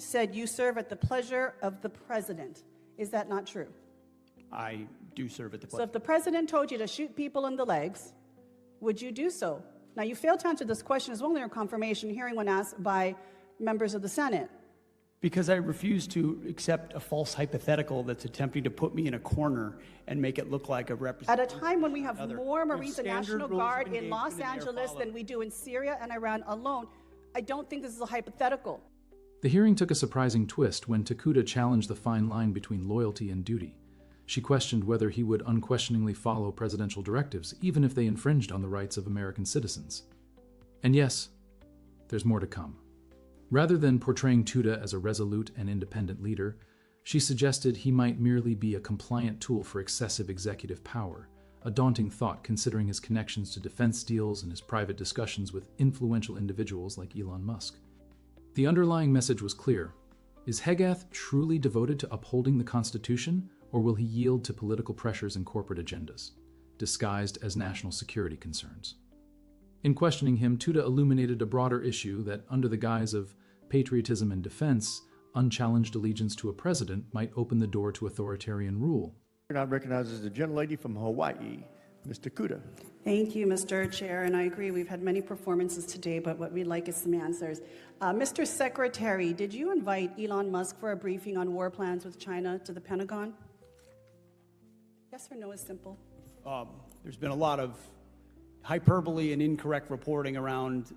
said you serve at the pleasure of the president. Is that not true? I do serve at the So pleasure. if the president told you to shoot people in the legs, would you do so? Now, you failed to answer this question as well in your confirmation hearing when asked by members of the Senate. Because I refuse to accept a false hypothetical that's attempting to put me in a corner and make it look like a representative. At a time when we have more There's Marines and standard National rules of Guard in engagement Los that they are Angeles than followed. we do in Syria and Iran alone, I don't think this is a hypothetical. The hearing took a surprising twist when Tokuda challenged the fine line between loyalty and duty. She questioned whether he would unquestioningly follow presidential directives, even if they infringed on the rights of American citizens. And yes, there's more to come. Rather than portraying Tokuda as a resolute and independent leader, she suggested he might merely be a compliant tool for excessive executive power, a daunting thought considering his connections to defense deals and his private discussions with influential individuals like Elon Musk. The underlying message was clear. Is Hegseth truly devoted to upholding the Constitution, or will he yield to political pressures and corporate agendas, disguised as national security concerns? In questioning him, Tokuda illuminated a broader issue that, under the guise of patriotism and defense, unchallenged allegiance to a president might open the door to authoritarian rule. I recognize the gentlelady from Hawaii, Ms. Tokuda. Thank you, Mr. Chair, and I agree we've had many performances today, but what we'd like is some answers. Mr. Secretary, did you invite Elon Musk for a briefing on war plans with China to the Pentagon? Yes or no is simple. There's been a lot of hyperbole and incorrect reporting around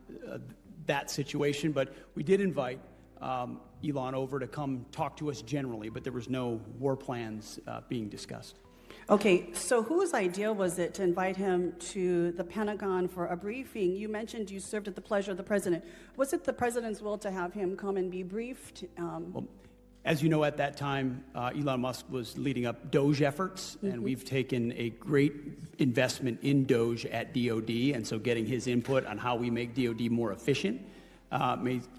that situation, but we did invite Elon over to come talk to us generally, but there was no war plans being discussed. Okay, so whose idea was it to invite him to the Pentagon for a briefing? You mentioned you served at the pleasure of the president. Was it the president's will to have him come and be briefed? Well, as you know, at that time, Elon Musk was leading up DOGE efforts, and we've taken a great investment in DOGE at DOD, and so getting his input on how we make DOD more efficient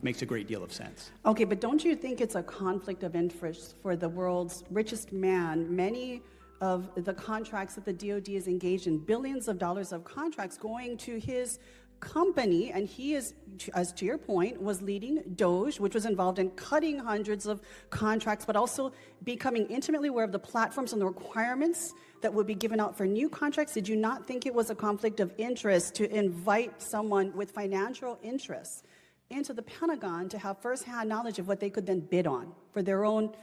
makes a great deal of sense. Okay, but don't you think it's a conflict of interest for the world's richest man? Many of the contracts that the DOD is engaged in, billions of dollars of contracts going to his company, and he is, as to your point, was leading DOGE, which was involved in cutting hundreds of contracts, but also becoming intimately aware of the platforms and the requirements that would be given out for new contracts. Did you not think it was a conflict of interest to invite someone with financial interests into the Pentagon to have firsthand knowledge of what they could then bid on for their own,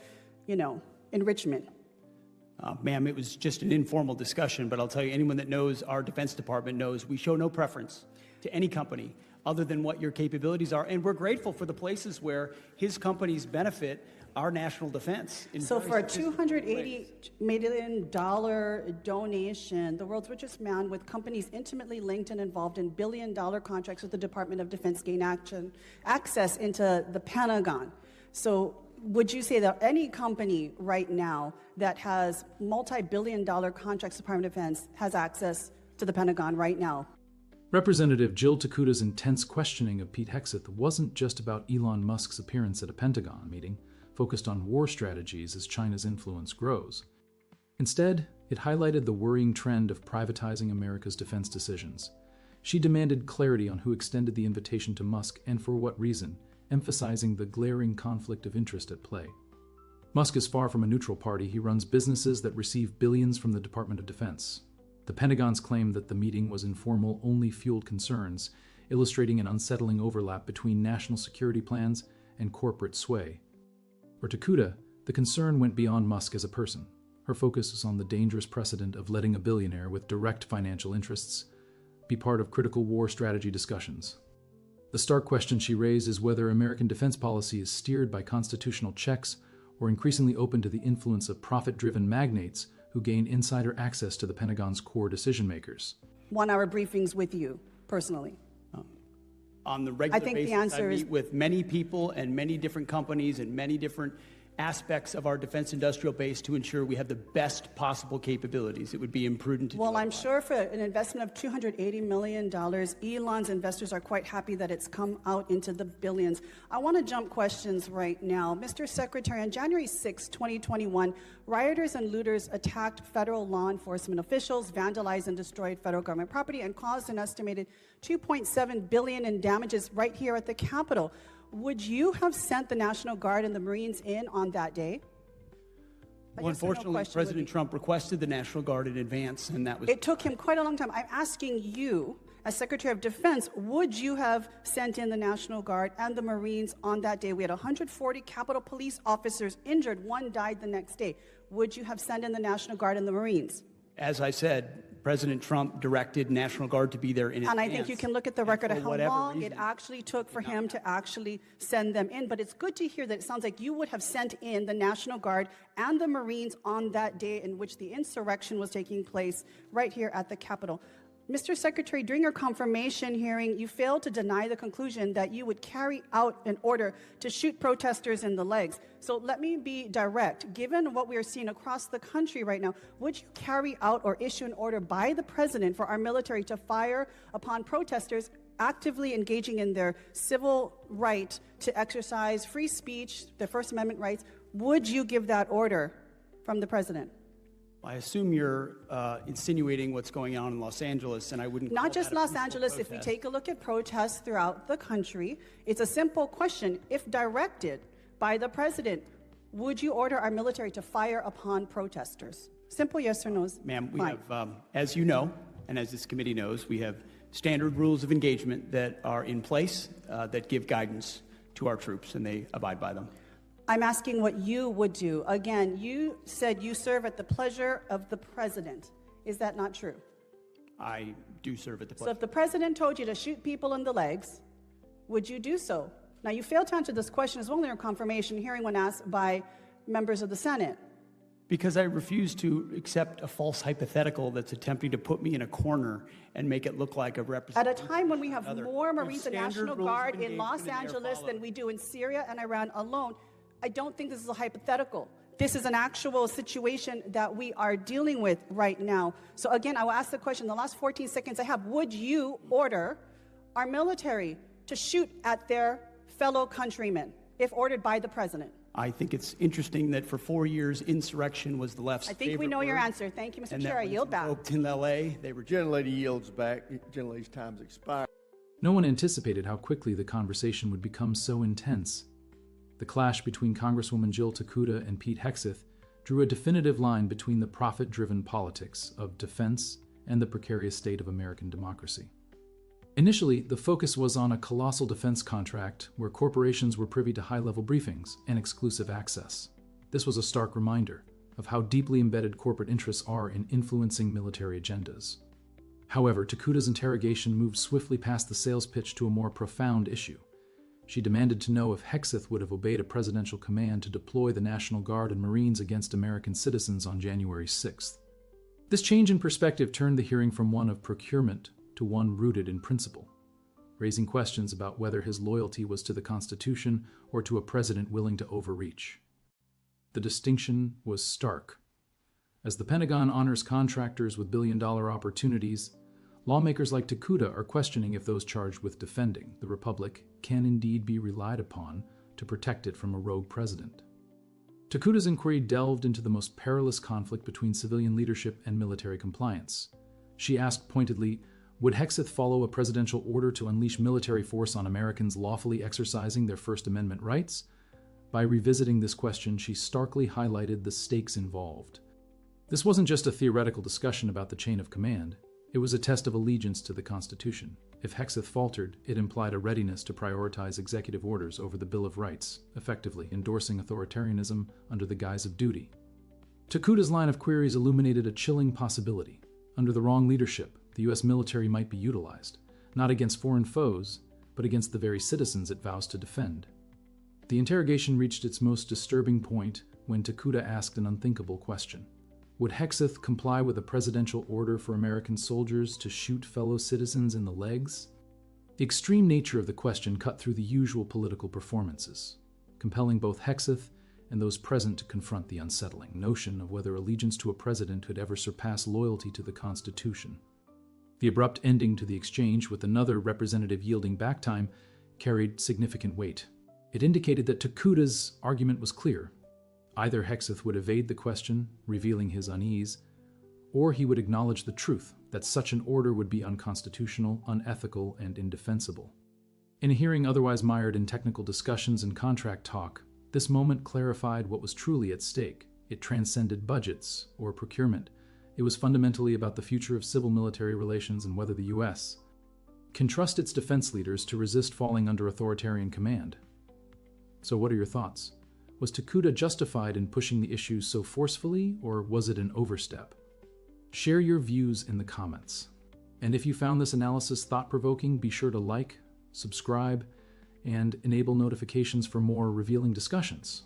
enrichment? Ma'am, it was just an informal discussion, but I'll tell you, anyone that knows our Defense Department knows we show no preference to any company other than what your capabilities are, and we're grateful for the places where his companies benefit our national defense. So for a $280 million donation, the world's richest man with companies intimately linked and involved in billion-dollar contracts with the Department of Defense gained access into the Pentagon. So would you say that any company right now that has multi-billion-dollar contracts with the Department of Defense has access to the Pentagon right now? Representative Jill Tokuda's intense questioning of Pete Hegseth wasn't just about Elon Musk's appearance at a Pentagon meeting, focused on war strategies as China's influence grows. Instead, it highlighted the worrying trend of privatizing America's defense decisions. She demanded clarity on who extended the invitation to Musk and for what reason, emphasizing the glaring conflict of interest at play. Musk is far from a neutral party. He runs businesses that receive billions from the Department of Defense. The Pentagon's claim that the meeting was informal only fueled concerns, illustrating an unsettling overlap between national security plans and corporate sway. For Tokuda, the concern went beyond Musk as a person. Her focus is on the dangerous precedent of letting a billionaire with direct financial interests be part of critical war strategy discussions. The stark question she raised is whether American defense policy is steered by constitutional checks or increasingly open to the influence of profit-driven magnates who gain insider access to the Pentagon's core decision-makers. 1-hour briefings with you, personally. On the regular think the basis, answer I is- meet with many people and many different companies and many different aspects of our defense industrial base to ensure we have the best possible capabilities. It would be imprudent to do Well, I'm otherwise. sure for an investment of $280 million, Elon's investors are quite happy that it's come out into the billions. I want to jump questions right now. Mr. Secretary, on January 6, 2021, rioters and looters attacked federal law enforcement officials, vandalized and destroyed federal government property, and caused an estimated $2.7 billion in damages right here at the Capitol. would you have sent the National Guard and the Marines in on that day? Well, unfortunately, President Trump requested the National Guard in advance, and that was... It took him quite a long time. I'm asking you, as Secretary of Defense, would you have sent in the National Guard and the Marines on that day? We had 140 Capitol Police officers injured. One died the next day. Would you have sent in the National Guard and the Marines? As I said, President Trump directed National Guard to be there in advance. And I think you can look at the record of how long it reason, actually took for him to actually send them in. But it's good to hear that it sounds like you would have sent in the National Guard and the Marines on that day in which the insurrection was taking place right here at the Capitol. Mr. Secretary, during your confirmation hearing, you failed to deny the conclusion that you would carry out an order to shoot protesters in the legs. So let me be direct. Given what we are seeing across the country right now, would you carry out or issue an order by the president for our military to fire upon protesters actively engaging in their civil right to exercise free speech, their First Amendment rights? Would you give that order from the president? I assume you're insinuating what's going on in Los Angeles, and I wouldn't. Not just Los Angeles. If we take a look at protests throughout the country, it's a simple question. If directed by the president, would you order our military to fire upon protesters? Simple yes or no. Ma'am, we have, as you know, and as this committee knows, we have standard rules of engagement that are in place that give guidance to our troops, and they abide by them. I'm asking what you would do. Again, you said you serve at the pleasure of the president. Is that not true? I do serve at the pleasure. So if the president told you to shoot people in the legs, would you do so? Now, you failed to answer this question as well in your confirmation hearing when asked by members of the Senate. Because I refuse to accept a false hypothetical that's attempting to put me in a corner and make it look like a representative. At a time when we have more Marines and National Guard in Los Angeles than we do in Syria and Iran alone, I don't think this is a hypothetical. This is an actual situation that we are dealing with right now. So again, I will ask the question, the last 14 seconds I have, would you order our military to shoot at their fellow countrymen if ordered by the president? I think it's interesting that for 4 years, insurrection was the left's favorite I think we know your word, answer. Thank you, Mr. and Chair. I yield back. In L.A., they were... Gentlelady yields back. Gentlelady's time's expired. No one anticipated how quickly the conversation would become so intense. The clash between Congresswoman Jill Tokuda and Pete Hegseth drew a definitive line between the profit-driven politics of defense and the precarious state of American democracy. Initially, the focus was on a colossal defense contract where corporations were privy to high-level briefings and exclusive access. This was a stark reminder of how deeply embedded corporate interests are in influencing military agendas. However, Tokuda's interrogation moved swiftly past the sales pitch to a more profound issue. She demanded to know if Hegseth would have obeyed a presidential command to deploy the National Guard and Marines against American citizens on January 6th. This change in perspective turned the hearing from one of procurement to one rooted in principle, raising questions about whether his loyalty was to the Constitution or to a president willing to overreach. The distinction was stark. As the Pentagon honors contractors with billion-dollar opportunities, lawmakers like Tokuda are questioning if those charged with defending the Republic can indeed be relied upon to protect it from a rogue president. Tokuda's inquiry delved into the most perilous conflict between civilian leadership and military compliance. She asked pointedly, would Hegseth follow a presidential order to unleash military force on Americans lawfully exercising their First Amendment rights? By revisiting this question, she starkly highlighted the stakes involved. This wasn't just a theoretical discussion about the chain of command. It was a test of allegiance to the Constitution. If Hegseth faltered, it implied a readiness to prioritize executive orders over the Bill of Rights, effectively endorsing authoritarianism under the guise of duty. Tokuda's line of queries illuminated a chilling possibility. Under the wrong leadership, the U.S. military might be utilized, not against foreign foes, but against the very citizens it vows to defend. The interrogation reached its most disturbing point when Tokuda asked an unthinkable question. Would Hegseth comply with a presidential order for American soldiers to shoot fellow citizens in the legs? The extreme nature of the question cut through the usual political performances, compelling both Hegseth and those present to confront the unsettling notion of whether allegiance to a president could ever surpass loyalty to the Constitution. The abrupt ending to the exchange, with another representative yielding back time, carried significant weight. It indicated that Tokuda's argument was clear. Either Hegseth would evade the question, revealing his unease, or he would acknowledge the truth that such an order would be unconstitutional, unethical, and indefensible. In a hearing otherwise mired in technical discussions and contract talk, this moment clarified what was truly at stake. It transcended budgets or procurement. It was fundamentally about the future of civil-military relations and whether the U.S. can trust its defense leaders to resist falling under authoritarian command. So what are your thoughts? Was Tokuda justified in pushing the issue so forcefully, or was it an overstep? Share your views in the comments. And if you found this analysis thought-provoking, be sure to like, subscribe, and enable notifications for more revealing discussions.